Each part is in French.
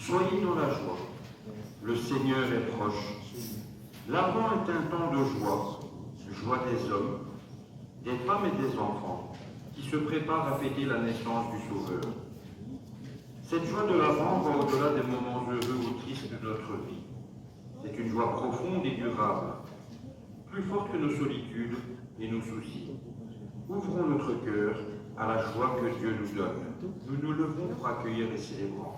Soyez dans la joie. Le Seigneur est proche. L'Avent est un temps de joie des hommes, des femmes et des enfants, qui se préparent à fêter la naissance du Sauveur. Cette joie de l'Avent va au-delà des moments heureux ou tristes de notre vie. C'est une joie profonde et durable, plus forte que nos solitudes et nos soucis. Ouvrons notre cœur à la joie que Dieu nous donne. Nous nous levons pour accueillir les célébrants.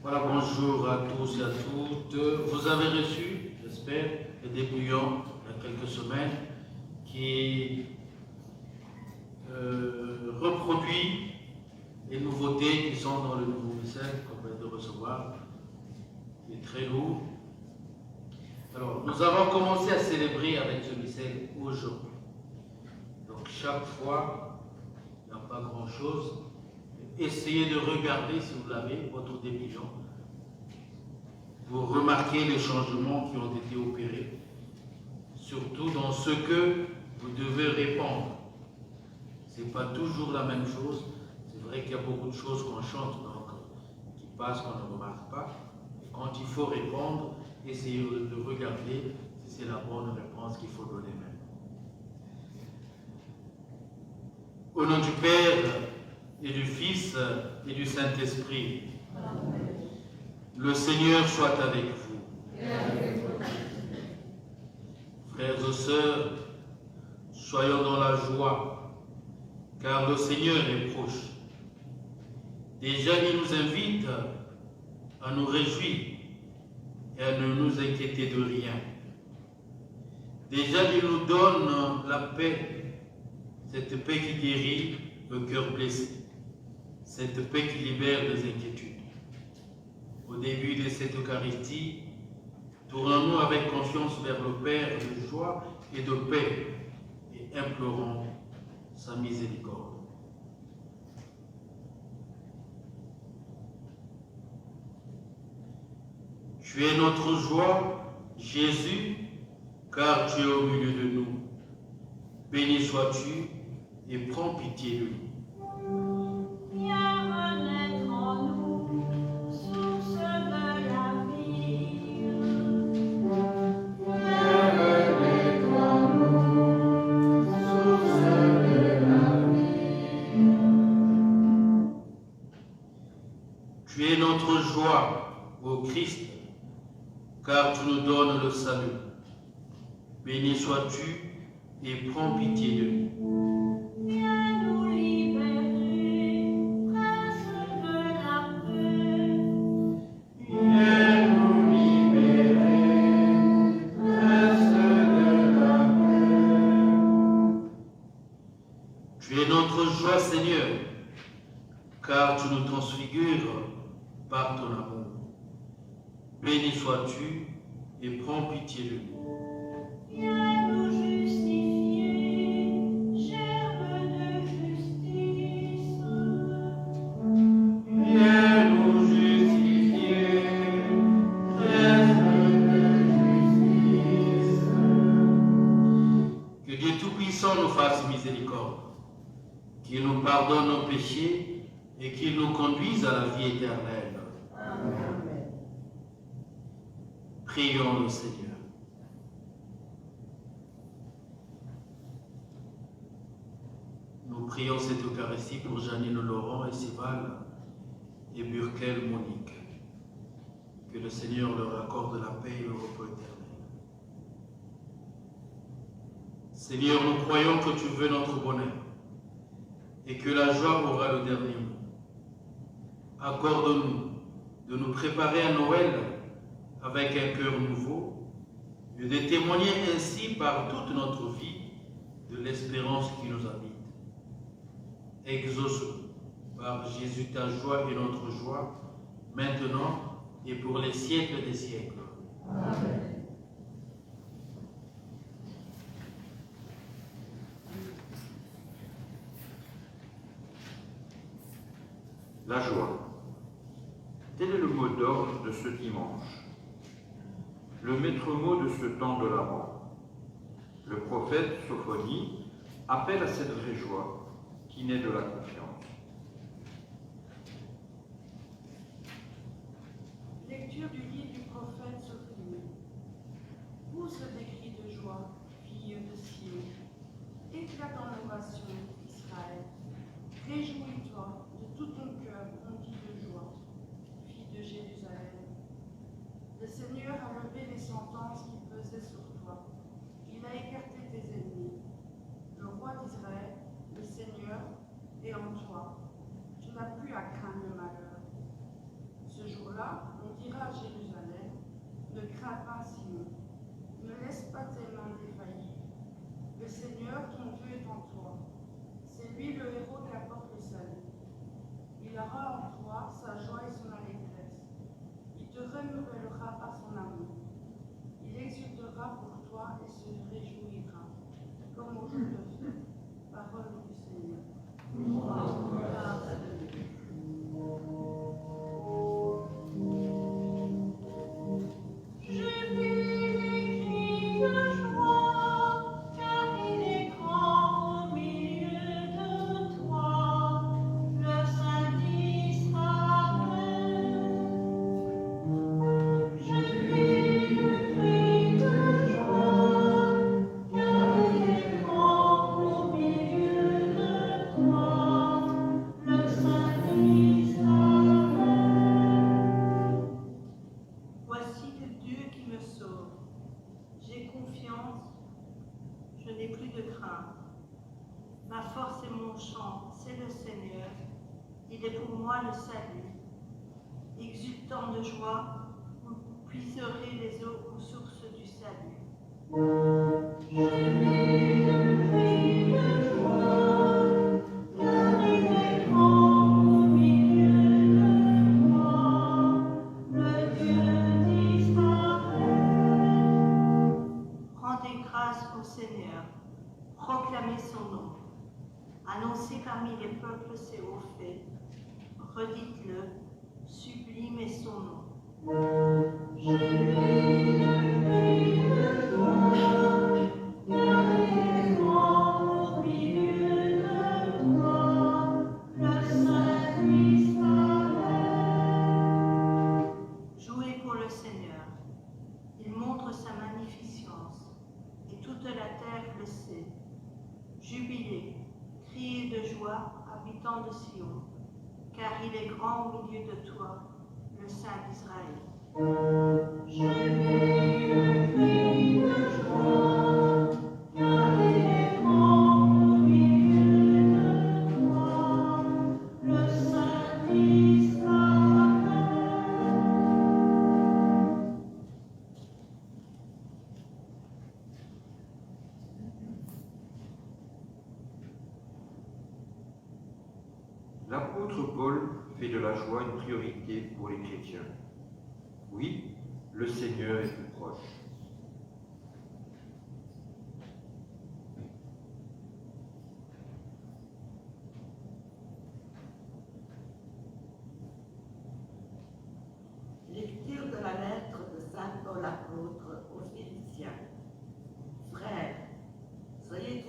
Voilà, bonjour à tous et à toutes. Vous avez reçu, j'espère, les dépliants il y a quelques semaines qui reproduit les nouveautés qui sont dans le nouveau missel qu'on vient de recevoir, qui est très lourd. Alors, nous avons commencé à célébrer avec ce missel aujourd'hui. Donc, chaque fois, il n'y a pas grand-chose. Essayez de regarder, si vous l'avez, votre dépliant. Vous remarquez les changements qui ont été opérés, surtout dans ce que vous devez répondre. Ce n'est pas toujours la même chose. C'est vrai qu'il y a beaucoup de choses qu'on chante, donc, qui passent, qu'on ne remarque pas. Et quand il faut répondre, essayez de regarder si c'est la bonne réponse qu'il faut donner maintenant. Au nom du Père, et du Fils et du Saint-Esprit. Le Seigneur soit avec vous. Frères et sœurs, soyons dans la joie, car le Seigneur est proche. Déjà, il nous invite à nous réjouir et à ne nous inquiéter de rien. Déjà, il nous donne la paix, cette paix qui guérit le cœur blessé. Cette paix qui libère des inquiétudes. Au début de cette Eucharistie, tournons-nous avec confiance vers le Père de joie et de paix et implorons sa miséricorde. Tu es notre joie, Jésus, car tu es au milieu de nous. Béni sois-tu et prends pitié de nous. Tu es notre joie, ô Christ, car tu nous donnes le salut. Béni sois-tu et prends pitié de nous. Viens nous libérer, Prince de la paix. Viens nous libérer, Prince de la paix. Tu es notre joie, Seigneur, car tu nous transfigures par ton amour. Béni sois-tu et prends pitié de nous. Viens nous justifier, germe de justice. Dieu Tout-Puissant nous fasse miséricorde, qu'il nous pardonne nos péchés et qu'il nous conduise à la vie éternelle. Amen. Prions le Seigneur. Nous prions cette Eucharistie pour Janine Laurent et Sival et Burkel Monique. Que le Seigneur leur accorde la paix et le repos éternel. Seigneur, nous croyons que tu veux notre bonheur et que la joie aura le dernier mot. Accorde-nous de nous préparer à Noël avec un cœur nouveau et de témoigner ainsi par toute notre vie de l'espérance qui nous habite. Exauce par Jésus ta joie et notre joie, maintenant et pour les siècles des siècles. Amen. La joie. Tel est le mot d'ordre de ce dimanche, le maître mot de ce temps de l'Avent. Le prophète Sophonie appelle à cette vraie joie qui naît de la confiance. Lecture du livre du prophète Sophonie. Pousse des cris de joie, fille de Sion. Éclate en ovation, Israël. Réjouis-toi de tout ton cœur, rempli de joie, fille de Jérusalem. Le Seigneur a levé les sentences qui pesaient sur toi. Il a écarté tes ennemis. Le roi d'Israël, le Seigneur, est en toi. Tu n'as plus à craindre le malheur. Ce jour-là, on dira à Jérusalem, ne crains pas, Sion, ne laisse pas tes mains défaillir. Le Seigneur, ton Dieu, est en toi. C'est lui le héros qui apporte le salut. Il aura en toi sa joie et son allégresse. Il te renouvellera par son amour. Il exultera pour toi et se réjouira, comme au jour de fête. Parole du Seigneur. Gloire à Dieu. Ma force et mon chant, c'est le Seigneur. Il est pour moi le salut. Exultant de joie, vous puiserez les eaux aux sources du salut. Je vis le cri de joie, car il est grand au milieu de moi, le Dieu d'Israël. Rendez grâce au Seigneur, proclamez son nom. Annoncez parmi les peuples ses hauts faits. Redites-le, sublime est son nom. Je vis le cri de joie, car il est grand au milieu de moi, le Saint d'Israël. Jouez pour le Seigneur. Il montre sa magnificence, et toute la terre le sait. Jubilez. Criez de joie, habitants de Sion, car il est grand au milieu de toi, le Saint d'Israël. Je vis le cri de joie, car il est grand au milieu de toi, le Saint d'Israël. L'apôtre Paul fait de la joie une priorité pour les chrétiens. Oui, le Seigneur est plus proche. Lecture de la lettre de saint Paul apôtre aux Philippiens. Frères, soyez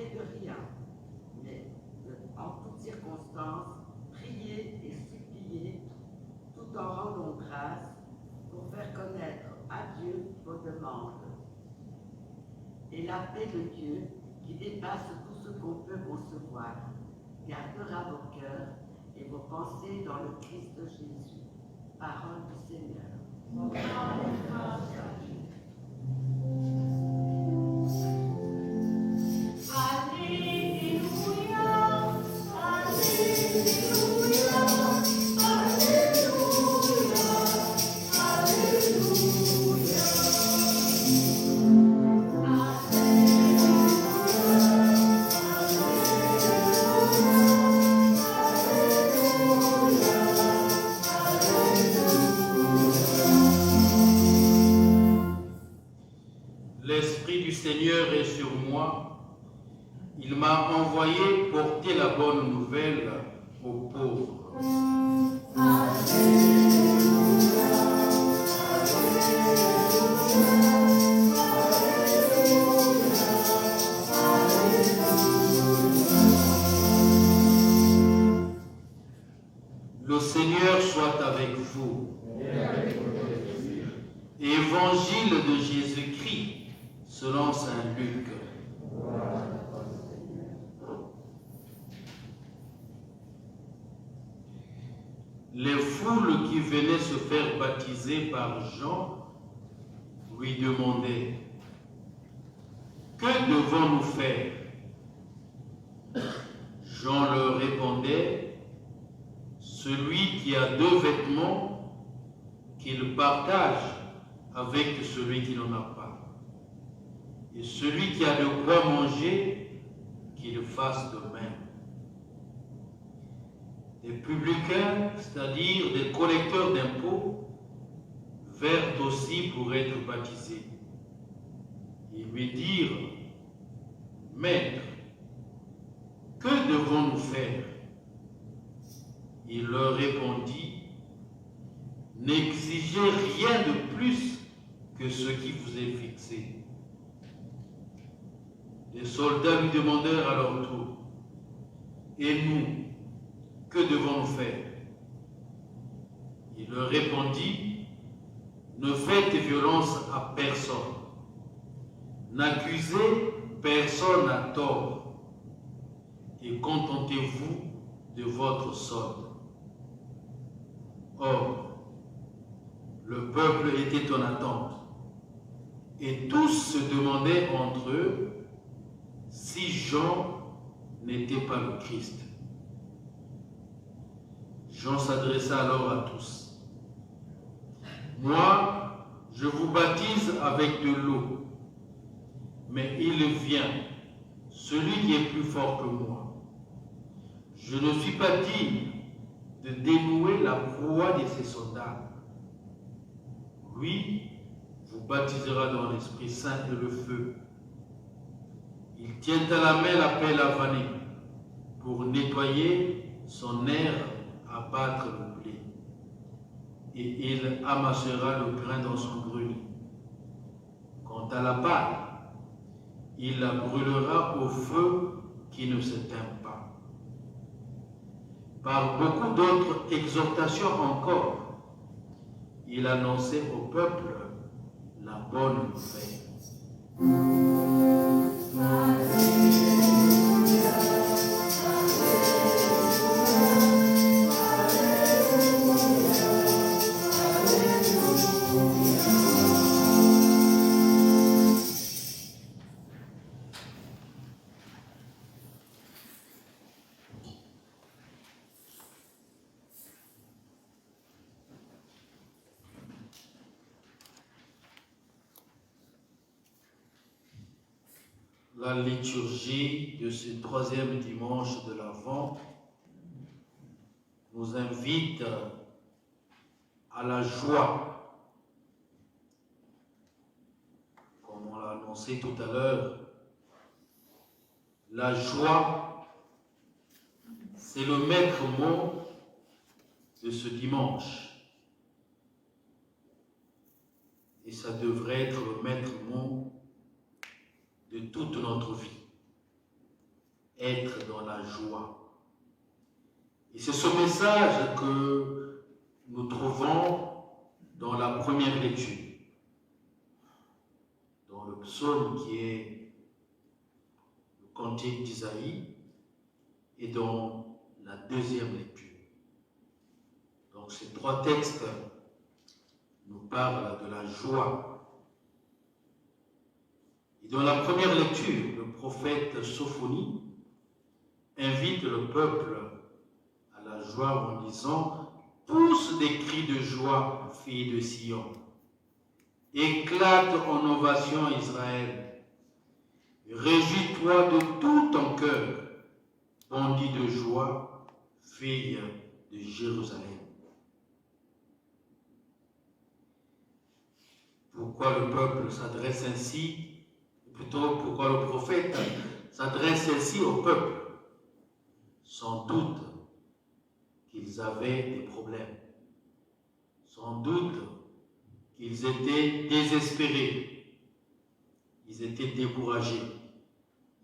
manquer de rien, mais en toutes circonstances, priez et suppliez, tout en rendant grâce, pour faire connaître à Dieu vos demandes. Et la paix de Dieu, qui dépasse tout ce qu'on peut concevoir, gardera vos cœurs et vos pensées dans le Christ Jésus. Parole du Seigneur. L'Esprit du Seigneur est sur moi. Il m'a envoyé porter la bonne nouvelle aux pauvres. Le Seigneur soit avec vous. Évangile de Jésus-Christ selon saint Luc. Les foules qui venaient se faire baptiser par Jean lui demandaient: que devons-nous faire? Jean leur répondait: celui qui a 2 vêtements, qu'il partage avec celui qui n'en a pas. Et celui qui a de quoi manger, qu'il fasse de même. Des publicains, c'est-à-dire des collecteurs d'impôts, vinrent aussi pour être baptisés. Ils lui dirent: Maître, que devons-nous faire? Il leur répondit: n'exigez rien de plus que ce qui vous est fixé. Les soldats lui demandèrent à leur tour: et nous, que devons-nous faire? Il leur répondit: ne faites violence à personne, n'accusez personne à tort, et contentez-vous de votre solde. Or, le peuple était en attente, et tous se demandaient entre eux si Jean n'était pas le Christ. Jean s'adressa alors à tous: moi, je vous baptise avec de l'eau, mais il vient, celui qui est plus fort que moi. Je ne suis pas digne de dénouer la voie de ses sandales. Lui vous baptisera dans l'Esprit Saint et le feu. Il tient à la main la pelle avanée pour nettoyer son air à battre le blé. Et il amassera le grain dans son grenier. Quant à la paille, il la brûlera au feu qui ne s'éteint pas. Par beaucoup d'autres exhortations encore, il annonçait au peuple la bonne nouvelle. La liturgie de ce 3e dimanche de l'Avent nous invite à la joie. Comme on l'a annoncé tout à l'heure, la joie, c'est le maître mot de ce dimanche. Et ça devrait être le maître mot de toute notre vie. être dans la joie. Et c'est ce message que nous trouvons dans la première lecture, dans le psaume qui est le cantique d'Isaïe et dans la deuxième lecture. Donc ces trois textes nous parlent de la joie. Et dans la première lecture, le prophète Sophonie invite le peuple à la joie en disant « Pousse des cris de joie, filles de Sion. Éclate en ovation, Israël. Réjouis-toi de tout ton cœur, bondis de joie, fille de Jérusalem. » Pourquoi le peuple s'adresse ainsi, plutôt pourquoi le prophète s'adresse ainsi au peuple? Sans doute qu'ils avaient des problèmes. Sans doute qu'ils étaient désespérés. Ils étaient découragés.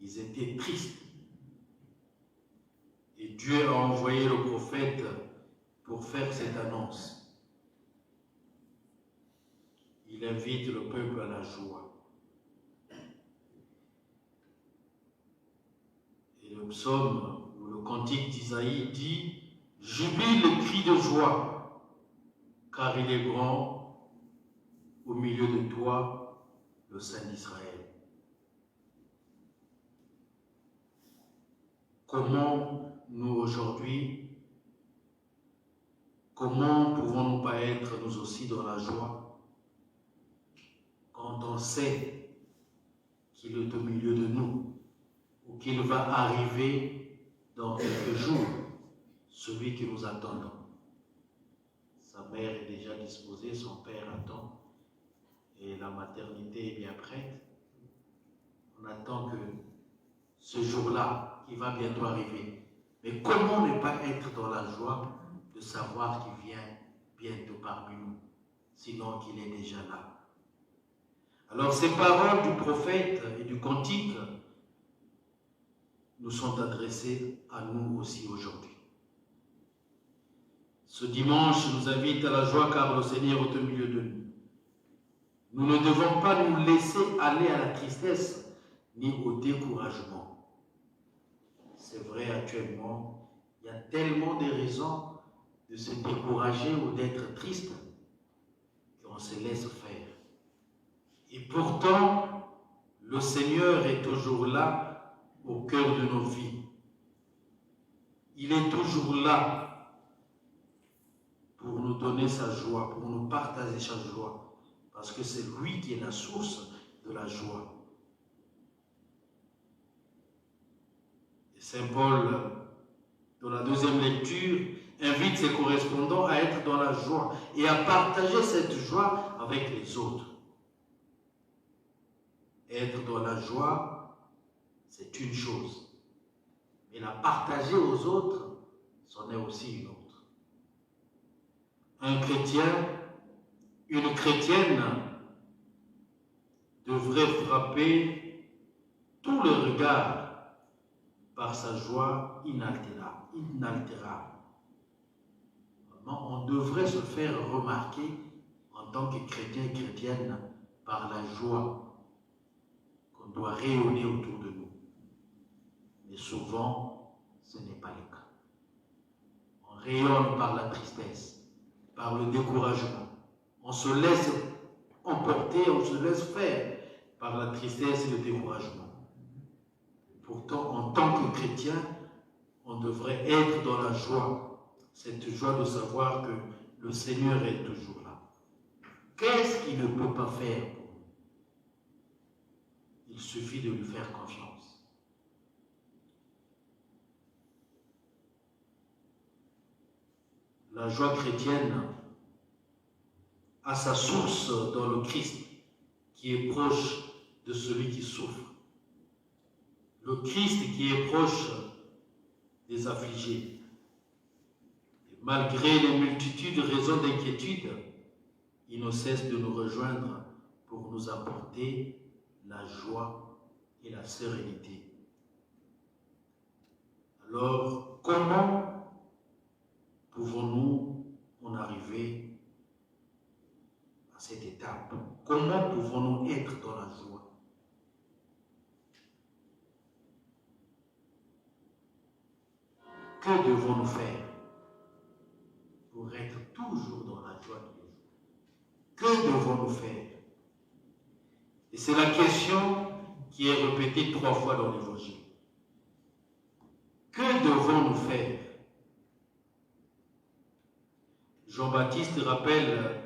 Ils étaient tristes. Et Dieu a envoyé le prophète pour faire cette annonce. Il invite le peuple à la joie. Et le psaume, ou le cantique d'Isaïe dit « Jubile le cri de joie, car il est grand au milieu de toi, le Saint d'Israël. » Comment nous aujourd'hui, comment pouvons-nous pas être nous aussi dans la joie quand on sait qu'il est au milieu de nous ou qu'il va arriver dans quelques jours, celui qui nous attend. Sa mère est déjà disposée, son père attend et la maternité est bien prête. On attend que ce jour-là, qui va bientôt arriver. Mais comment ne pas être dans la joie de savoir qu'il vient bientôt parmi nous, sinon qu'il est déjà là? Alors ces paroles du prophète et du cantique nous sont adressées à nous aussi aujourd'hui. Ce dimanche nous invite à la joie car le Seigneur est au milieu de nous. Nous ne devons pas nous laisser aller à la tristesse ni au découragement. C'est vrai, actuellement, il y a tellement de raisons de se décourager ou d'être triste qu'on se laisse faire. Et pourtant, le Seigneur est toujours là au cœur de nos vies. Il est toujours là pour nous donner sa joie, pour nous partager sa joie, parce que c'est lui qui est la source de la joie. Et Saint Paul, dans la deuxième lecture, invite ses correspondants à être dans la joie et à partager cette joie avec les autres. Être dans la joie, c'est une chose. Mais la partager aux autres, c'en est aussi une autre. Un chrétien, une chrétienne devrait frapper tout le regard par sa joie inaltérable. On devrait se faire remarquer en tant que chrétien et chrétienne par la joie qu'on doit rayonner autour de nous. Mais souvent, ce n'est pas le cas. On rayonne par la tristesse, par le découragement. On se laisse emporter, on se laisse faire par la tristesse et le découragement. Pourtant, en tant que chrétien, on devrait être dans la joie, cette joie de savoir que le Seigneur est toujours là. Qu'est-ce qu'il ne peut pas faire pour nous? Il suffit de lui faire confiance. La joie chrétienne a sa source dans le Christ, qui est proche de celui qui souffre. Le Christ qui est proche des affligés. Et malgré les multitudes de raisons d'inquiétude, il ne cesse de nous rejoindre pour nous apporter la joie et la sérénité. Alors, comment pouvons-nous en arriver à cette étape? Comment pouvons-nous être dans la joie? Que devons-nous faire pour être toujours dans la joie de Dieu? Que devons-nous faire? Et c'est la question qui est répétée 3 fois dans l'Évangile. Que devons-nous faire? Jean-Baptiste rappelle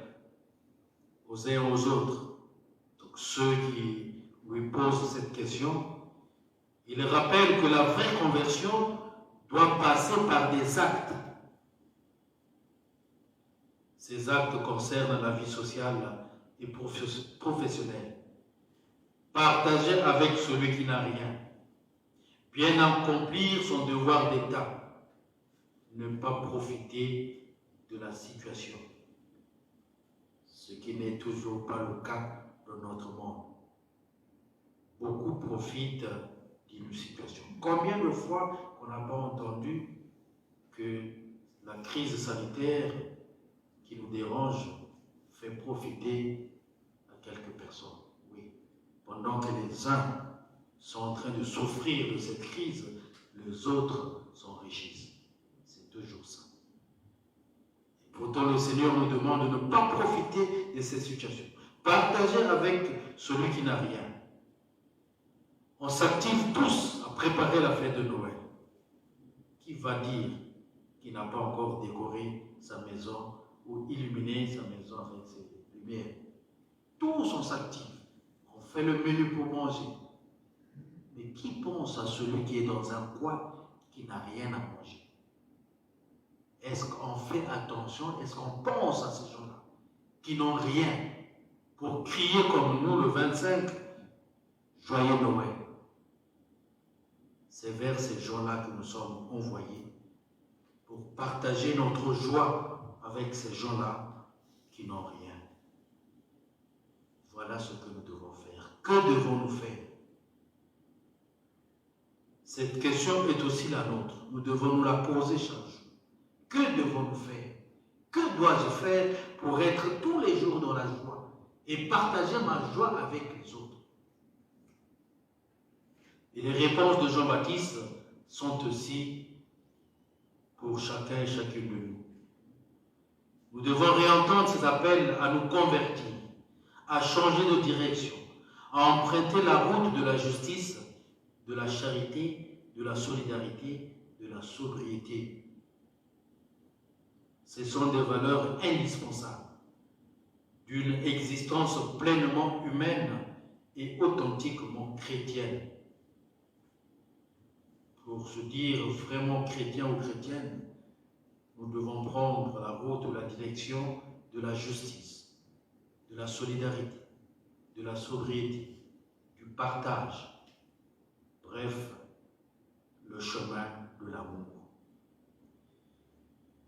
aux uns et aux autres, donc ceux qui lui posent cette question, il rappelle que la vraie conversion doit passer par des actes. Ces actes concernent la vie sociale et professionnelle. Partager avec celui qui n'a rien, bien accomplir son devoir d'État, ne pas profiter de la situation, ce qui n'est toujours pas le cas dans notre monde. Beaucoup profitent d'une situation. Combien de fois on n'a pas entendu que la crise sanitaire qui nous dérange fait profiter à quelques personnes? Oui. Pendant que les uns sont en train de souffrir de cette crise, les autres s'enrichissent. C'est toujours ça. Et pourtant, le Seigneur nous demande de ne pas profiter de ces situations. Partager avec celui qui n'a rien. On s'active tous à préparer la fête de Noël. Qui va dire qu'il n'a pas encore décoré sa maison ou illuminé sa maison avec ses lumières? Tous on s'active. On fait le menu pour manger. Mais qui pense à celui qui est dans un coin qui n'a rien à manger? Est-ce qu'on fait attention? Est-ce qu'on pense à ces gens-là qui n'ont rien pour crier comme nous le 25 Joyeux Noël? C'est vers ces gens-là que nous sommes envoyés pour partager notre joie avec ces gens-là qui n'ont rien. Voilà ce que nous devons faire. Que devons-nous faire? Cette question est aussi la nôtre. Nous devons nous la poser chaque jour. Que devons-nous faire? Que dois-je faire pour être tous les jours dans la joie et partager ma joie avec les autres? Et les réponses de Jean-Baptiste sont aussi pour chacun et chacune de nous. Nous devons réentendre cet appel à nous convertir, à changer de direction, à emprunter la route de la justice, de la charité, de la solidarité, de la sobriété. Ce sont des valeurs indispensables d'une existence pleinement humaine et authentiquement chrétienne. Pour se dire vraiment chrétien ou chrétienne, nous devons prendre la route de la direction de la justice, de la solidarité, de la sobriété, du partage, bref, le chemin de l'amour.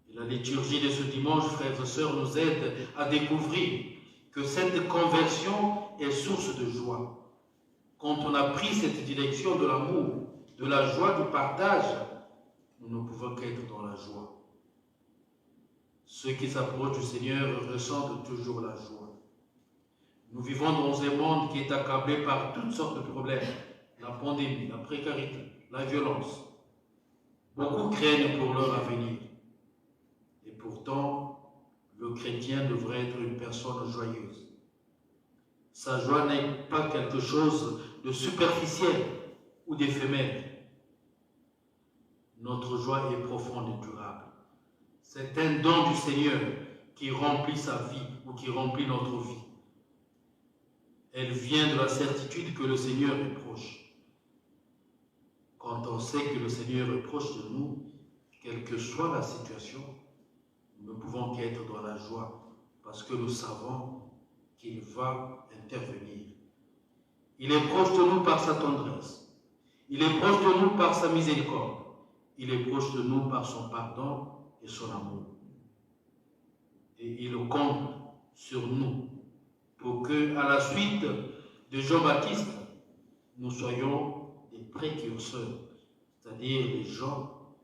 Et la liturgie de ce dimanche, frères et sœurs, nous aide à découvrir que cette conversion est source de joie. Quand on a pris cette direction de l'amour, de la joie, du partage, nous ne pouvons qu'être dans la joie. Ceux qui s'approchent du Seigneur ressentent toujours la joie. Nous vivons dans un monde qui est accablé par toutes sortes de problèmes. La pandémie, la précarité, la violence. Beaucoup craignent pour leur avenir. Et pourtant, le chrétien devrait être une personne joyeuse. Sa joie n'est pas quelque chose de superficiel ou d'éphémère. Notre joie est profonde et durable. C'est un don du Seigneur qui remplit sa vie ou qui remplit notre vie. Elle vient de la certitude que le Seigneur est proche. Quand on sait que le Seigneur est proche de nous, quelle que soit la situation, nous ne pouvons qu'être dans la joie parce que nous savons qu'il va intervenir. Il est proche de nous par sa tendresse. Il est proche de nous par sa miséricorde. Il est proche de nous par son pardon et son amour. Et il compte sur nous pour que, à la suite de Jean-Baptiste, nous soyons des précurseurs, c'est-à-dire des gens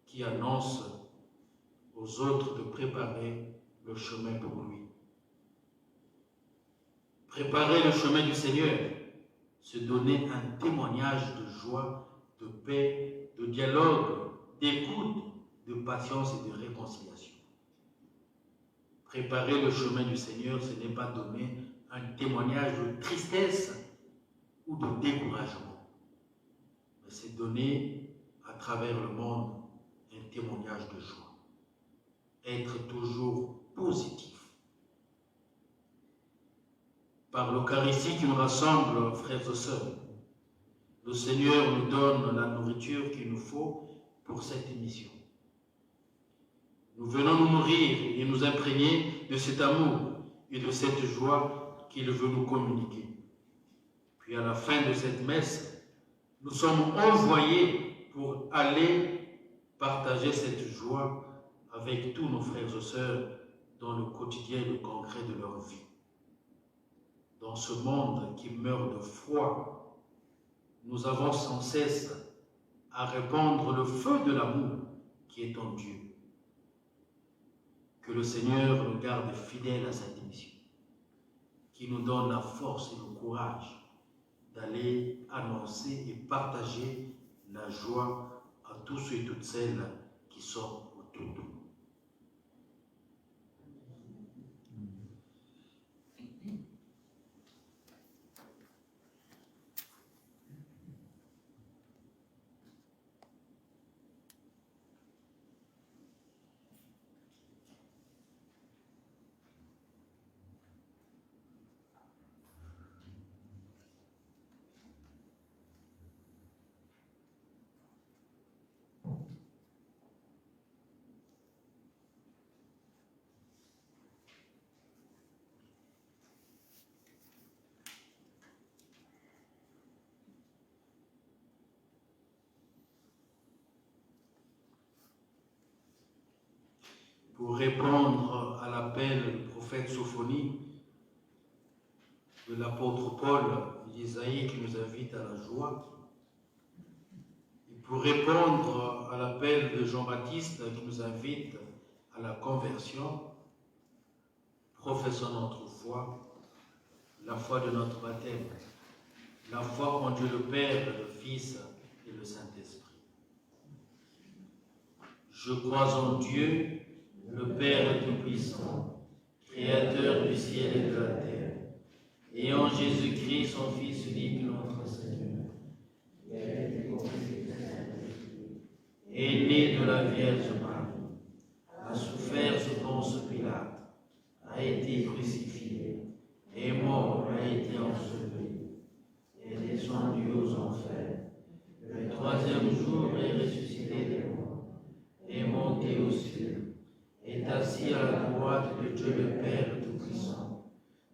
qui annonce aux autres de préparer le chemin pour lui. Préparer le chemin du Seigneur, se donner un témoignage de joie, de paix, de dialogue, d'écoute, de patience et de réconciliation. Préparer le chemin du Seigneur, ce n'est pas donner un témoignage de tristesse ou de découragement, mais c'est donner à travers le monde un témoignage de joie. Être toujours positif. Par l'Eucharistie qui nous rassemble, frères et sœurs, le Seigneur nous donne la nourriture qu'il nous faut pour cette émission. Nous venons nous nourrir et nous imprégner de cet amour et de cette joie qu'il veut nous communiquer. Puis à la fin de cette messe, nous sommes envoyés pour aller partager cette joie avec tous nos frères et sœurs dans le quotidien et le concret de leur vie. Dans ce monde qui meurt de froid, nous avons sans cesse à répandre le feu de l'amour qui est en Dieu. Que le Seigneur nous garde fidèles à cette mission, qui nous donne la force et le courage d'aller annoncer et partager la joie à tous ceux et toutes celles qui sont autour de nous. Pour répondre à l'appel du prophète Sophonie, de l'apôtre Paul, d'Isaïe qui nous invite à la joie, et pour répondre à l'appel de Jean-Baptiste qui nous invite à la conversion, professons notre foi, la foi de notre baptême, la foi en Dieu le Père, le Fils et le Saint-Esprit. Je crois en Dieu, le Père Tout-Puissant, Créateur du ciel et de la terre, et en Jésus-Christ, son Fils unique, notre Seigneur, qui a été conçu du Saint-Esprit, est né de la Vierge Marie, a souffert sous Ponce Pilate, a été crucifié, est mort, a été enseveli, est descendu aux enfers, le troisième jour est ressuscité des morts, est monté aux cieux, est assis à la droite de Dieu le Père Tout-Puissant.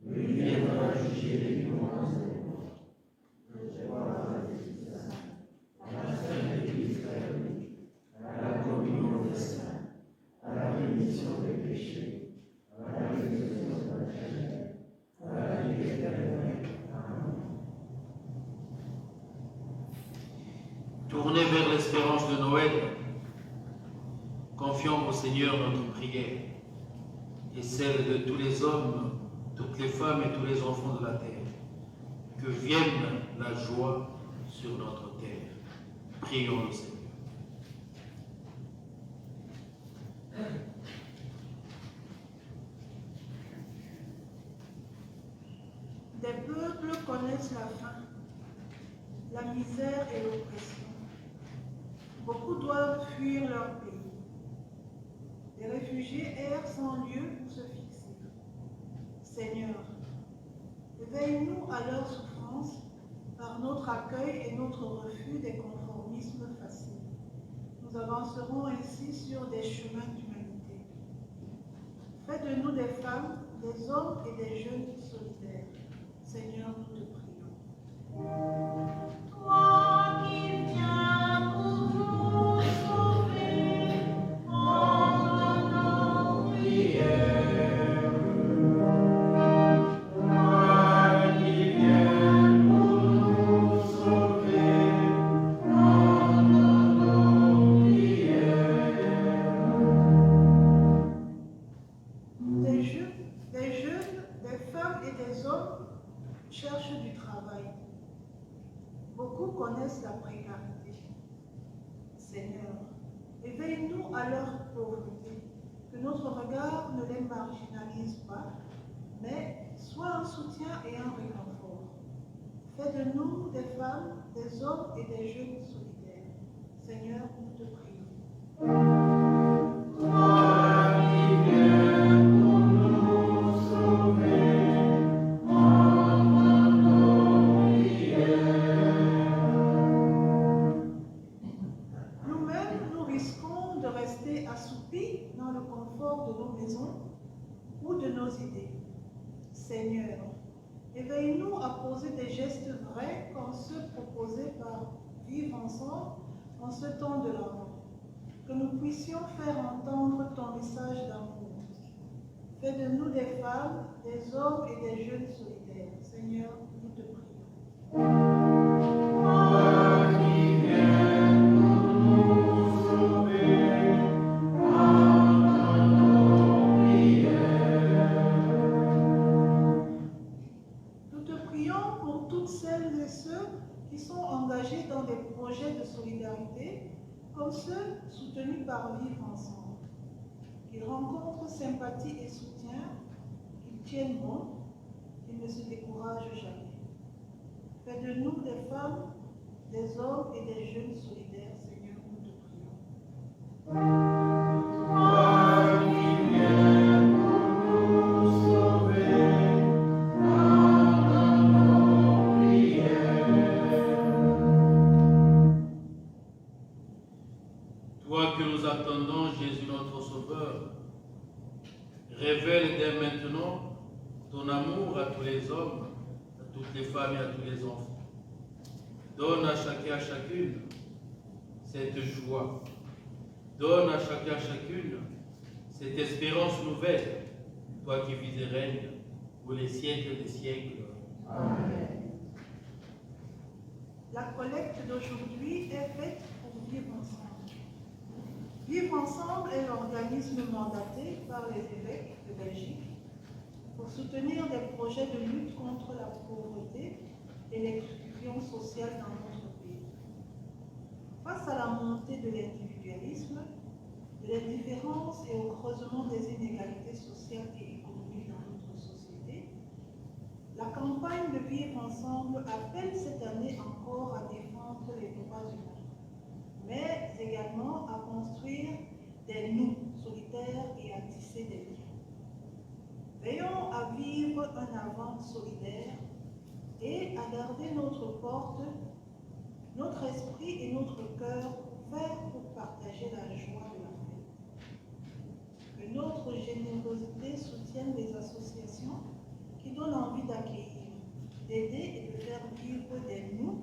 Il viendra juger les vivants et les morts. Je crois à la vie sainte, à la sainte Église catholique, à la communion des saints, à la rémission des péchés, à la résurrection de la chair, à la vie éternelle. Amen. Tournez vers l'espérance de Noël. Confions au Seigneur notre prière et celle de tous les hommes, toutes les femmes et tous les enfants de la terre. Que vienne la joie sur notre terre. Prions le Seigneur. Des peuples connaissent la faim, la misère et l'oppression. Beaucoup doivent fuir leur pays. Les réfugiés errent sans lieu où se fixer. Seigneur, éveille-nous à leur souffrance par notre accueil et notre refus des conformismes faciles. Nous avancerons ainsi sur des chemins d'humanité. Fais de nous des femmes, des hommes et des jeunes solidaires. Seigneur, nous te prions. Toi qui viens pour nous sauver, entends nos prières. Toi qui viens pour nous sauver, entends nos prières. Éveille-nous à leur pauvreté, que notre regard ne les marginalise pas, mais soit un soutien et un réconfort. Fais de nous des femmes, des hommes et des jeunes solidaires. Seigneur, nous te prions. Toi qui viens pour nous sauver, entends nos prières. Nous-mêmes, nous risquons de rester assoupis dans le confort de nos maisons ou de nos idées. Seigneur, éveille-nous à poser des gestes vrais comme ceux proposés par Vivre ensemble en ce temps de l'Avent. Que nous puissions faire entendre ton message d'amour. Fais de nous des femmes, des hommes et des jeunes solidaires. Seigneur, nous te prions. Toi qui viens pour nous sauver, entends nos prières. Nous te prions pour toutes celles et ceux qui sont engagés dans des projets de solidarité, comme ceux soutenus par Vivre Ensemble. Qu'ils rencontrent sympathie et soutien, qu'ils tiennent bon, qu'ils ne se découragent jamais. Fais de nous des femmes, des hommes et des jeunes solidaires, Seigneur, nous te prions. Toi qui viens pour nous sauver, entends nos prières. Toi que nous attendons, Jésus notre Sauveur, révèle dès maintenant ton amour à tous les hommes, à toutes les femmes et à tous les enfants. Donne à chacun, à chacune cette joie. Donne à chacun, à chacune cette espérance nouvelle, toi qui vis et règnes pour les siècles des siècles. Amen. La collecte d'aujourd'hui est faite pour Vivre Ensemble. Vivre Ensemble est l'organisme mandaté par les évêques de Belgique pour soutenir des projets de lutte contre la pauvreté et l'exclusion sociale dans notre pays. Face à la montée de l'individualisme, de l'indifférence et au creusement des inégalités sociales et économiques dans notre société, la campagne de Vivre Ensemble appelle cette année encore à défendre les droits humains, mais également à construire des nous solitaires et à tisser des liens. Veillons à vivre un avant solidaire et à garder notre porte, notre esprit et notre cœur ouverts pour partager la joie de la fête. Que notre générosité soutienne les associations qui donnent envie d'accueillir, d'aider et de faire vivre des nous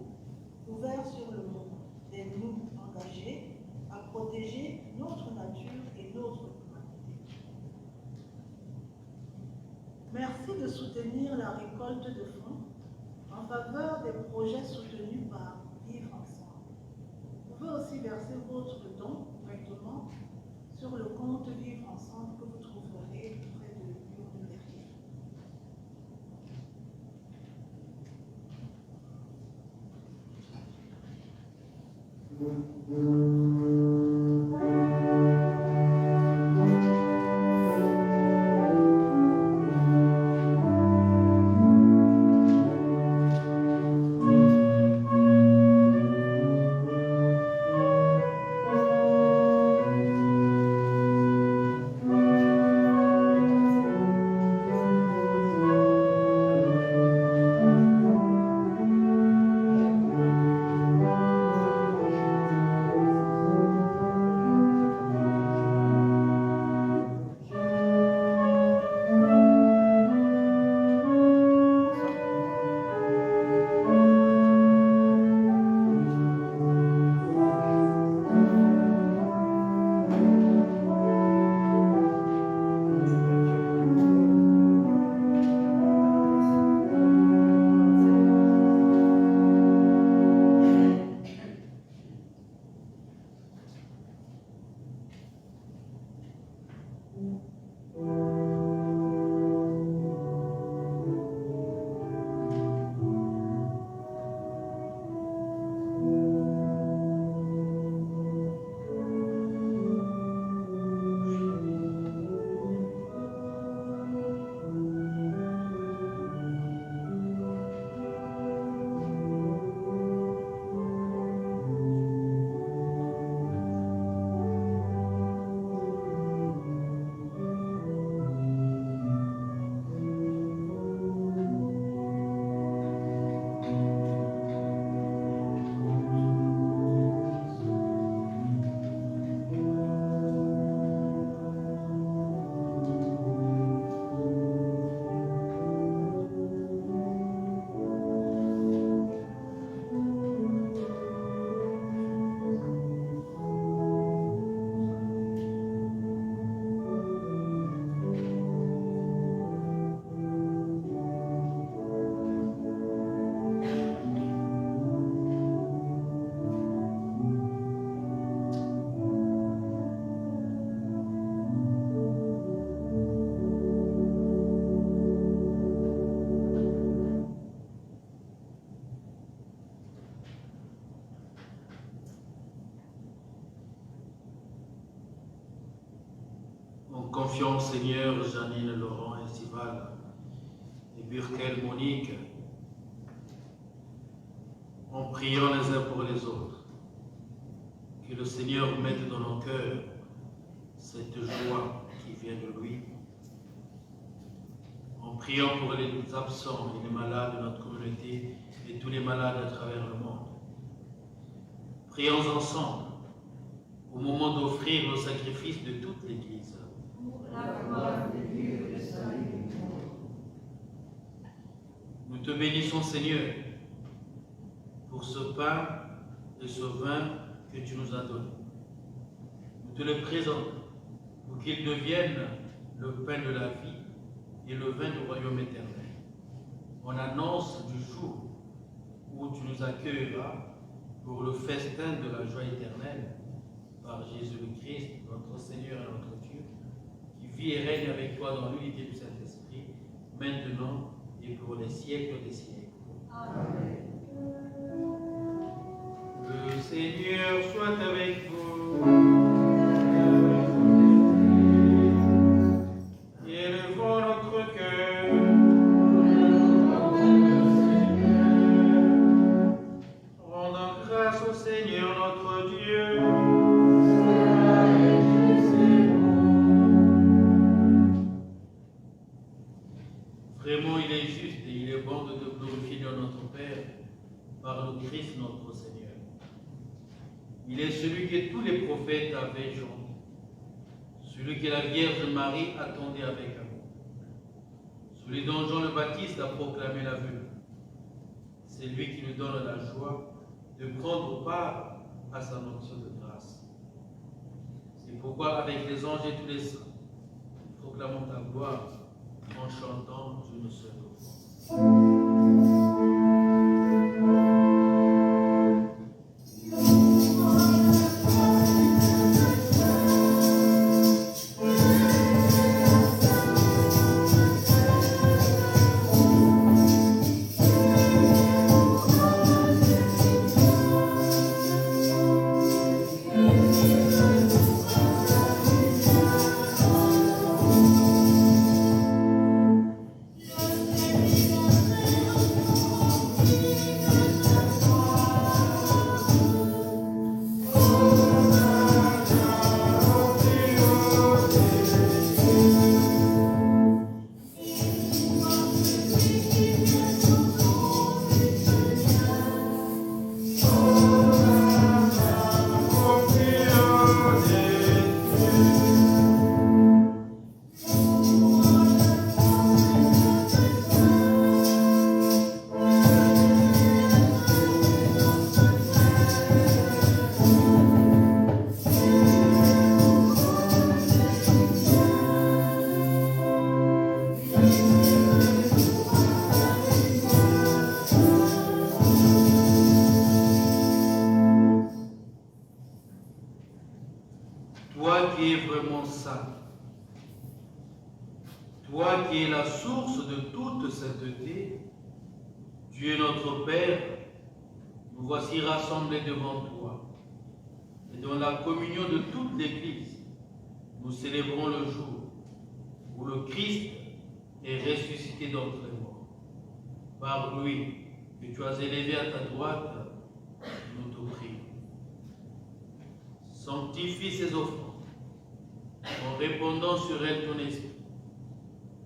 ouverts sur le monde, des nous engagés à protéger notre nature et notre humanité. Merci de soutenir la récolte de fonds en faveur des projets soutenus par Vivre Ensemble. Vous pouvez aussi verser votre don directement sur le compte Vivre Ensemble que vous trouverez près de l'urne derrière. confions au Seigneur Janine, Laurent et Sival, et Burkel, Monique, en priant les uns pour les autres. Que le Seigneur mette dans nos cœurs cette joie qui vient de lui. En priant pour les absents et les malades de notre communauté et tous les malades à travers le monde. Prions ensemble au moment d'offrir le sacrifice de toute l'Église. La gloire de Dieu, le salut du monde. Nous te bénissons, Seigneur, pour ce pain et ce vin que tu nous as donné. Nous te le présentons pour qu'il devienne le pain de la vie et le vin du royaume éternel. En annonce du jour où tu nous accueilleras pour le festin de la joie éternelle par Jésus le Christ, notre Seigneur et notre Dieu, qui vit et règne avec toi dans l'unité du Saint-Esprit, maintenant et pour les siècles des siècles. Amen. Le Seigneur soit avec vous. Élevons notre cœur. Rendons grâce au Seigneur notre Dieu. Vraiment, il est juste et il est bon de te glorifier dans notre Père par le Christ notre Seigneur. Il est celui que tous les prophètes avaient chanté, celui que la Vierge Marie attendait avec amour, celui dont Jean le Baptiste a proclamé la venue. C'est lui qui nous donne la joie de prendre part à sa onction de grâce. C'est pourquoi, avec les anges et tous les saints, nous proclamons ta gloire en chantant une seule voix. Toi qui es vraiment saint, toi qui es la source de toute sainteté, tu es notre Père, nous voici rassemblés devant toi. Et dans la communion de toute l'Église, nous célébrons le jour où le Christ est ressuscité d'entre les morts. Par lui, que tu as élevé à ta droite, nous te prions. Sanctifie ces offrandes en répandant sur elles ton esprit,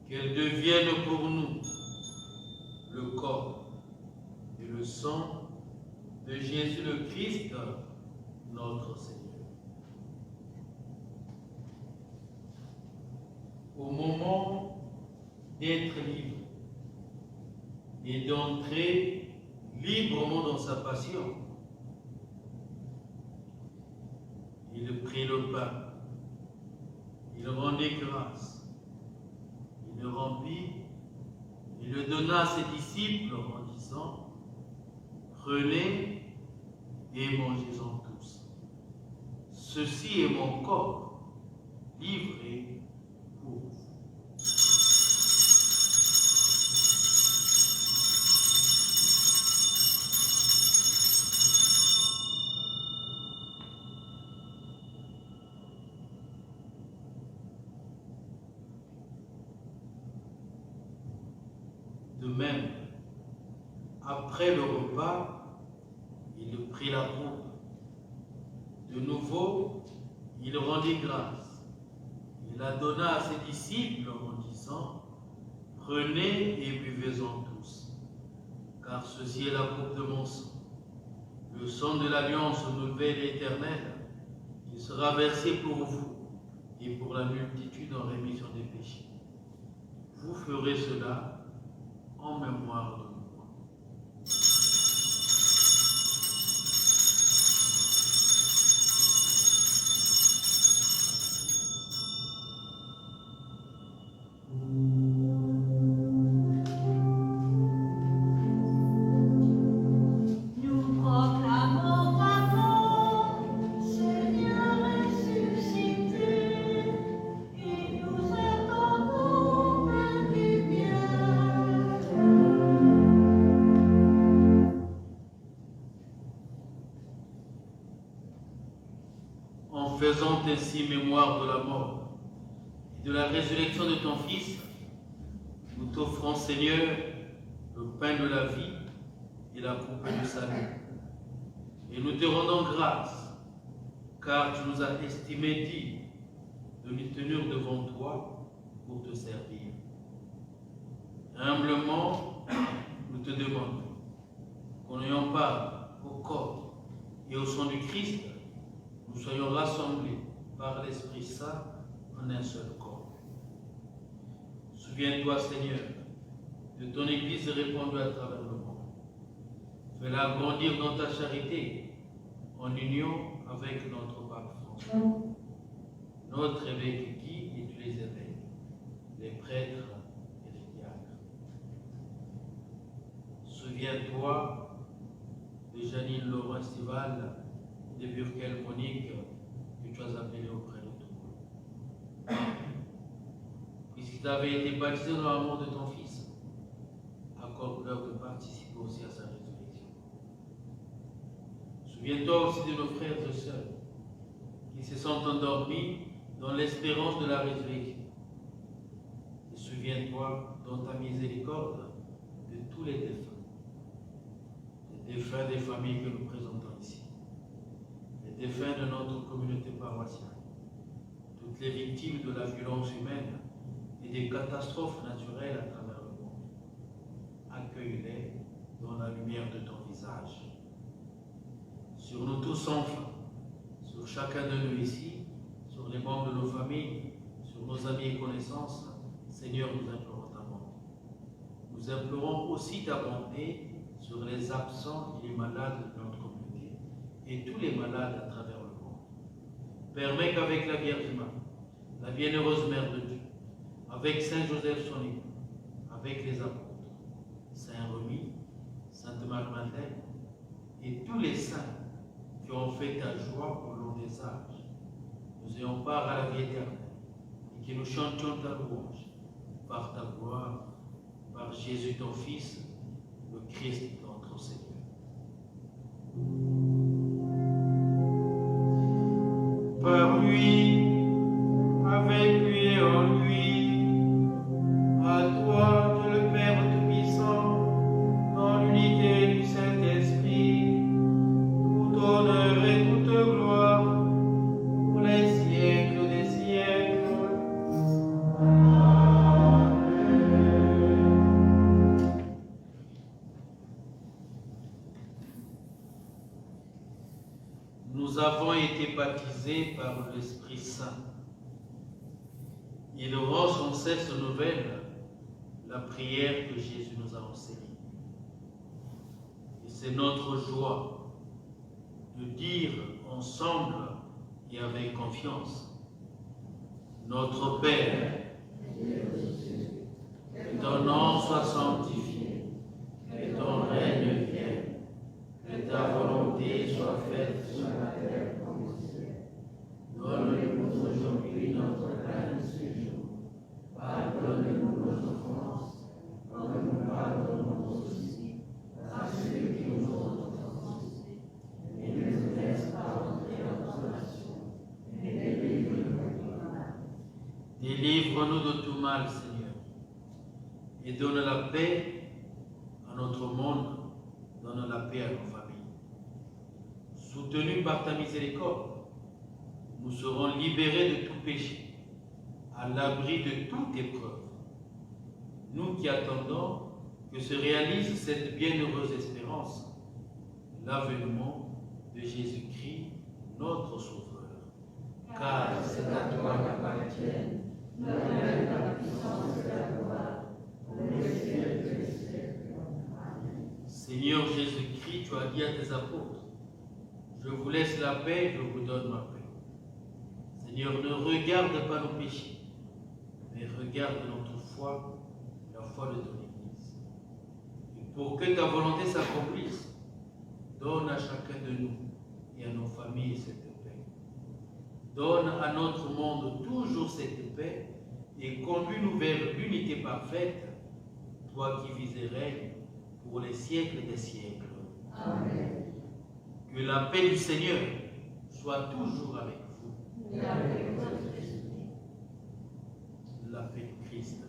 qu'elles deviennent pour nous le corps et le sang de Jésus le Christ, notre Seigneur. Au moment d'être libre et d'entrer librement dans sa passion, il prit le pain, il rendit grâce, il le remplit, il le donna à ses disciples en disant: prenez et mangez-en tous. Ceci est mon corps livré pour vous. De même, après le repas, il prit la coupe. De nouveau, il rendit grâce. Il la donna à ses disciples en disant, « Prenez et buvez-en tous, car ceci est la coupe de mon sang, le sang de l'alliance nouvelle et éternelle, qui sera versé pour vous et pour la multitude en rémission des péchés. Vous ferez cela en mémoire de moi. » Nous proclamons ta mort, Seigneur ressuscité, et nous attendons plein du bien. En faisant ainsi mémoire de la mort et de la résurrection de ton Fils, nous t'offrons, Seigneur, le pain de la vie et la coupe du salut. Et nous te rendons grâce, car tu nous as estimés dignes de nous tenir devant toi pour te servir. Humblement, nous te demandons qu'en ayant part au corps et au sang du Christ, nous soyons rassemblés par l'Esprit Saint en un seul corps. Souviens-toi, Seigneur, de ton Église répandue à travers le monde. Fais-la grandir dans ta charité, en union avec notre pape François, notre évêque Guy et tous les évêques, les prêtres et les diacres. Souviens-toi de Janine Laurent Estival, de Burkel Monique, que tu as appelé auprès de toi. Puisqu'il t'avait été baptisé dans l'amour de ton Fils, accorde-leur de participer aussi à sa résurrection. Souviens-toi aussi de nos frères et sœurs qui se sont endormis dans l'espérance de la résurrection. Et souviens-toi dans ta miséricorde de tous les défunts des familles que nous présentons ici, les défunts de notre communauté paroissiale, toutes les victimes de la violence humaine et des catastrophes naturelles à travers le monde. Accueille-les dans la lumière de ton visage. Sur nous tous enfin, sur chacun de nous ici, sur les membres de nos familles, sur nos amis et connaissances, Seigneur, nous implorons ta bonté. Nous implorons aussi ta bonté sur les absents et les malades de notre communauté et tous les malades à travers le monde. Permets qu'avec la Vierge Marie, la bienheureuse Mère de Dieu, avec Saint Joseph son époux, avec les apôtres, Saint Remi, Sainte Marie-Madeleine et tous les saints qui ont fait ta joie au long des âges, nous ayons part à la vie éternelle et que nous chantions ta louange par ta gloire, par Jésus ton Fils, le Christ notre Seigneur. Par lui, avec lui et en lui, à toi, Dieu le Père Tout-Puissant, dans l'unité du Saint-Esprit, tout honneur et toute gloire, pour les siècles des siècles. Nous avons été baptisés par l'Esprit Saint. Il rend sans cesse nouvelle la prière que Jésus nous a enseignée. Et c'est notre joie de dire ensemble et avec confiance: Notre Père, que ton nom soit sanctifié, que ton règne vienne, que ta volonté soit faite sur la terre comme au ciel. Donne-nous aujourd'hui notre pain de ce jour. Pardonne-nous nos offenses, comme nous pardonnons aussi à ceux qui nous ont offensés. Et ne nous laisse pas entrer en tentation, mais délivre-nous du mal. Délivre-nous de tout mal, Seigneur, et donne la paix notre monde, donne la paix à nos familles. Soutenus par ta miséricorde, nous serons libérés de tout péché, à l'abri de toute épreuve. Nous qui attendons que se réalise cette bienheureuse espérance, l'avènement de Jésus-Christ, notre Sauveur. Car c'est à toi qu'appartiennent l'honneur, la puissance et la gloire, pour les siècles des siècles. Amen. Seigneur Jésus-Christ, tu as dit à tes apôtres, je vous laisse la paix, je vous donne ma paix. Seigneur, ne regarde pas nos péchés, mais regarde notre foi, la foi de ton Église. Et pour que ta volonté s'accomplisse, donne à chacun de nous et à nos familles cette paix. Donne à notre monde toujours cette paix et conduis-nous vers l'unité parfaite, toi qui vis et règnes pour les siècles des siècles. Amen. Que la paix du Seigneur soit toujours avec vous. Et avec votre esprit. La paix du Christ.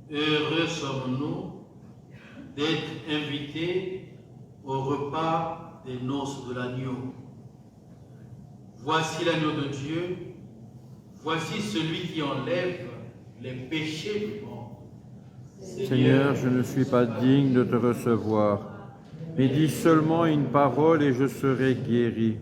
Heureux sommes-nous d'être invités au repas des noces de l'agneau. Voici l'agneau de Dieu, voici celui qui enlève les péchés du monde. Seigneur, je ne suis pas digne de te recevoir, mais dis seulement une parole et je serai guéri.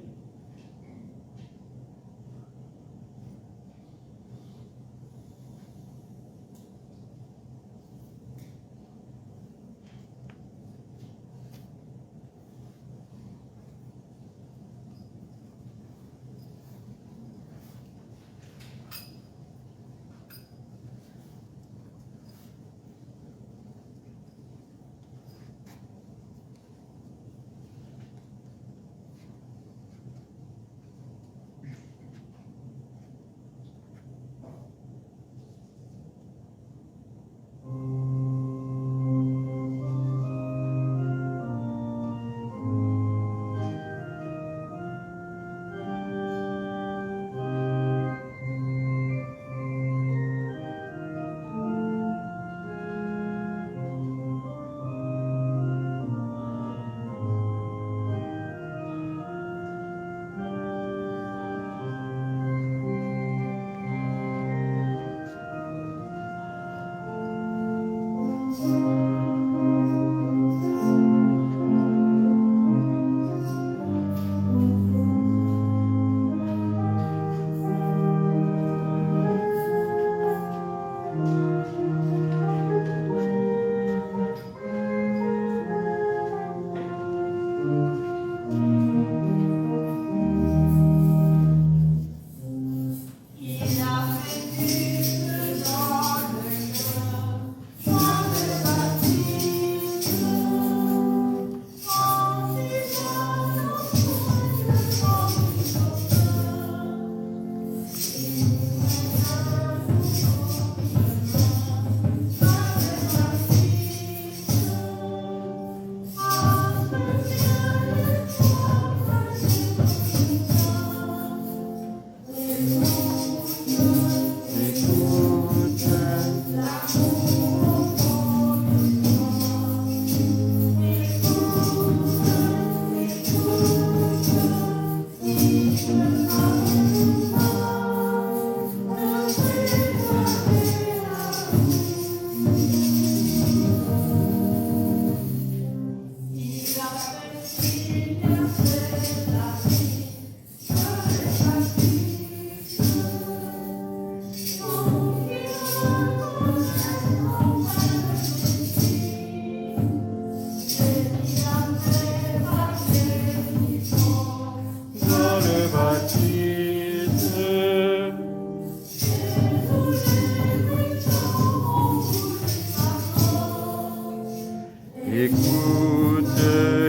Écoute,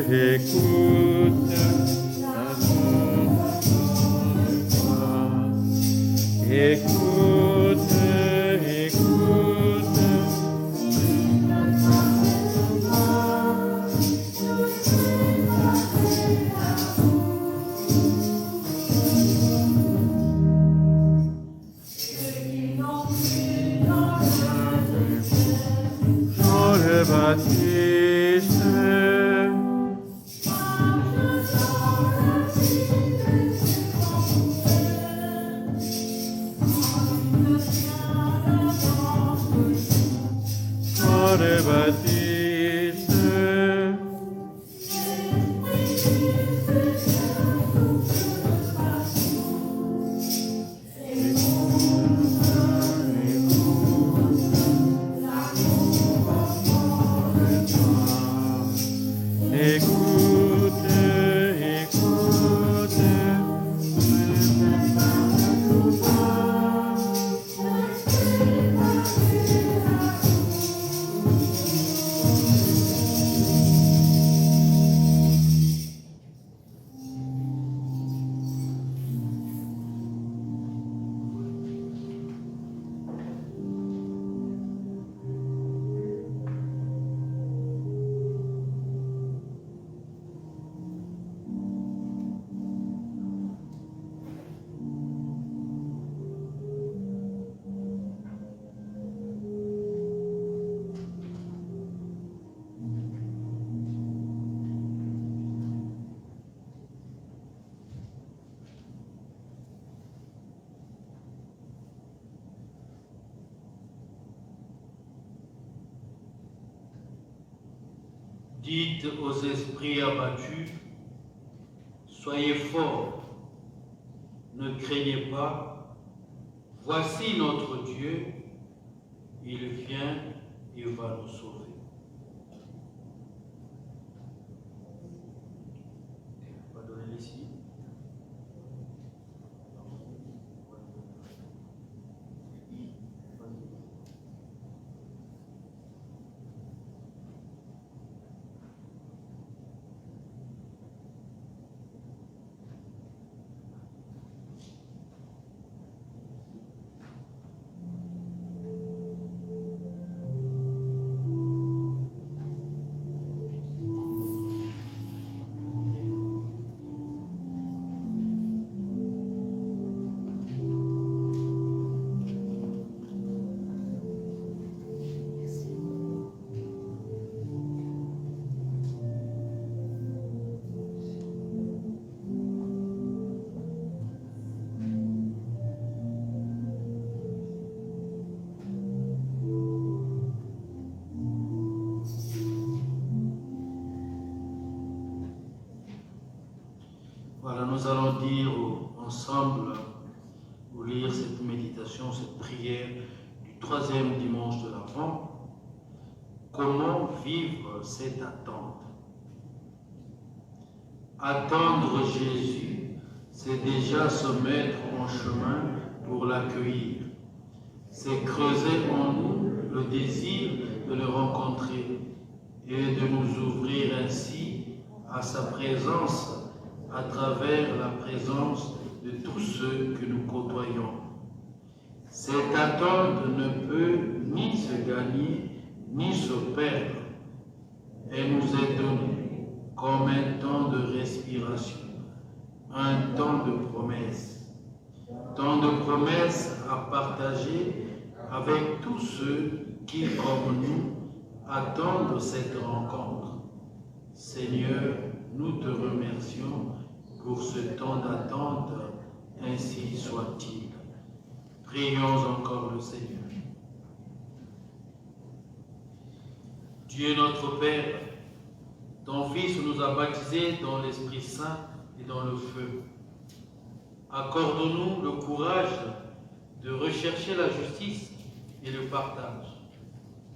écoute, la voix de toi. Écoute, écoute, Jean le Baptiste. Jean le Baptiste. Écoute, écoute, Dites aux esprits abattus, soyez forts, ne craignez pas, voici notre Dieu, il vient et va nous sauver. On va donner les signes. Voilà, nous allons dire ensemble, ou lire cette méditation, cette prière du 3e dimanche de l'Avent. Comment vivre cette attente? Attendre Jésus, c'est déjà se mettre en chemin pour l'accueillir. C'est creuser en nous le désir de le rencontrer et de nous ouvrir ainsi à sa présence à travers la présence de tous ceux que nous côtoyons. Cette attente ne peut ni se gagner ni se perdre. Elle nous est donnée comme un temps de respiration, un temps de promesse. Temps de promesse à partager avec tous ceux qui, comme nous, attendent cette rencontre. Seigneur, nous te remercions pour ce temps d'attente, ainsi soit-il. Prions encore le Seigneur. Dieu notre Père, ton Fils nous a baptisés dans l'Esprit Saint et dans le feu. Accorde-nous le courage de rechercher la justice et le partage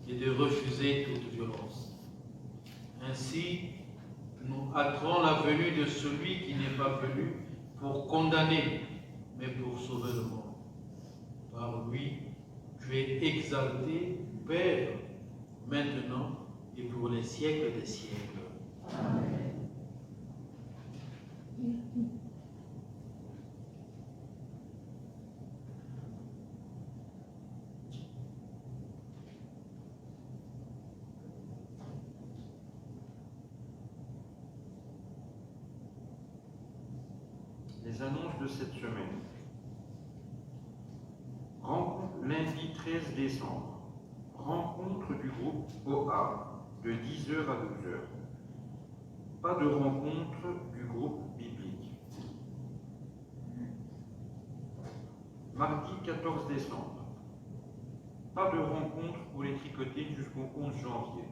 et de refuser toute violence. Ainsi, nous hâterons la venue de celui qui n'est pas venu pour condamner, mais pour sauver le monde. Par lui, tu es exalté, Père, maintenant et pour les siècles des siècles. Amen. Les annonces de cette semaine. Lundi 13 décembre. Rencontre du groupe OA de 10h à 12h. Pas de rencontre du groupe biblique. Mardi 14 décembre. Pas de rencontre pour les tricotines jusqu'au 11 janvier.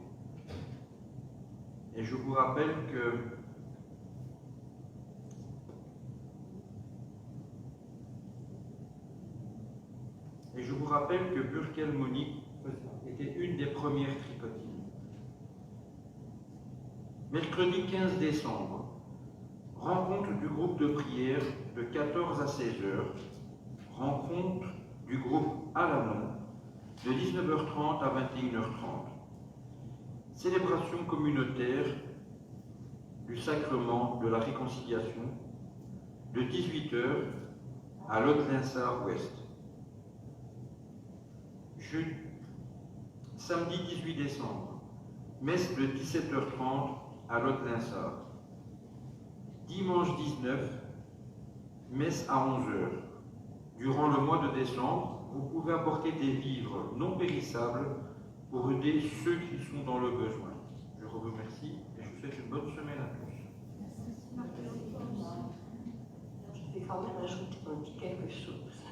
Et je vous rappelle que Burkel Monique était une des premières tricotines. Mercredi 15 décembre, rencontre du groupe de prière de 14 à 16h, rencontre du groupe Alanon de 19h30 à 21h30, célébration communautaire du sacrement de la réconciliation de 18h à Lot-Linsard Ouest. Samedi 18 décembre, messe de 17h30 à Lot-Linsard. Dimanche 19, messe à 11h. Durant le mois de décembre, vous pouvez apporter des vivres non périssables pour aider ceux qui sont dans le besoin. Je vous remercie et je vous souhaite une bonne semaine à tous. Je vais quand même ajouter un petit quelque chose.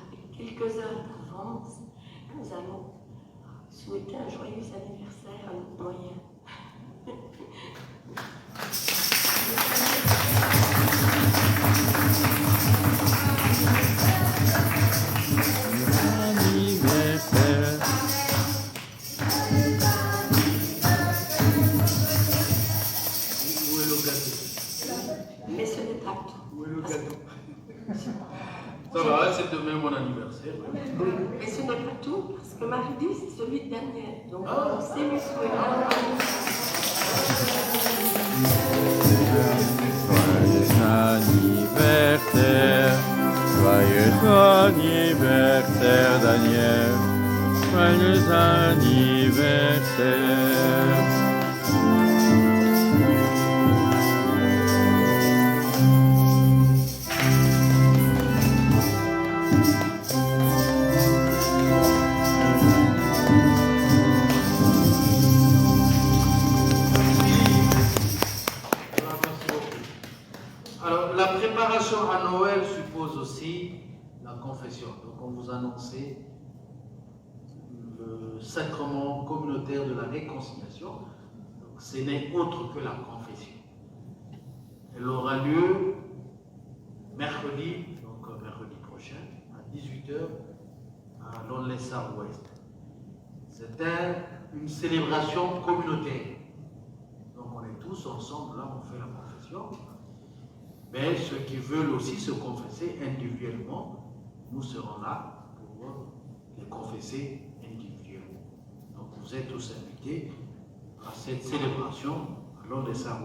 Avec quelques heures d'avance, nous allons souhaiter un joyeux anniversaire à notre doyen. Où est le gâteau? Mais ce n'est pas tout. Où est le gâteau? Ça va, c'est demain mon anniversaire. Mais ce n'est pas tout, parce que mardi, c'est celui de Daniel. Donc, Ah. c'est lui souhaiter. Joyeux anniversaire Daniel, joyeux anniversaire. Alors, la préparation à Noël suppose aussi la confession. Donc, on vous annonçait le sacrement communautaire de la réconciliation. Donc, ce n'est autre que la confession. Elle aura lieu mercredi, donc mercredi prochain, à 18h, à Lot-Linsard Ouest. C'est une célébration communautaire. Donc, on est tous ensemble, là, on fait la confession. Mais ceux qui veulent aussi se confesser individuellement, nous serons là pour les confesser individuellement. Donc vous êtes tous invités à cette célébration à Lot-Linsard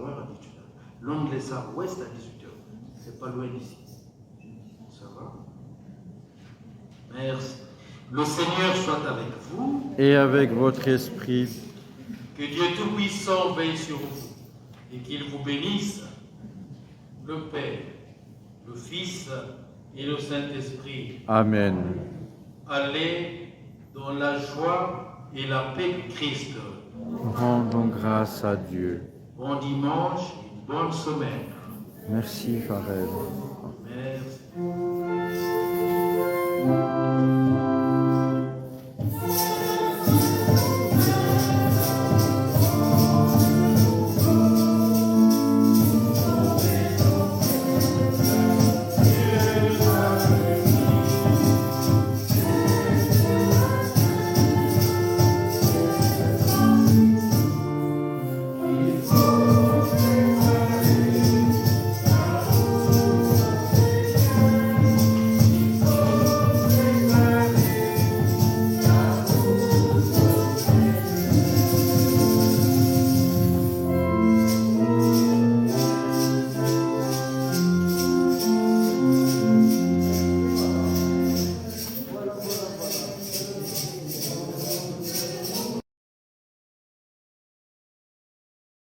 Ouest à 18h. C'est pas loin d'ici. Ça va? Merci. Le Seigneur soit avec vous. Et avec votre esprit. Que Dieu Tout-Puissant veille sur vous et qu'il vous bénisse, le Père, le Fils et le Saint-Esprit. Amen. Allez dans la joie et la paix du Christ. Rendons grâce à Dieu. Bon dimanche, une bonne semaine. Merci, Pharrell. Merci.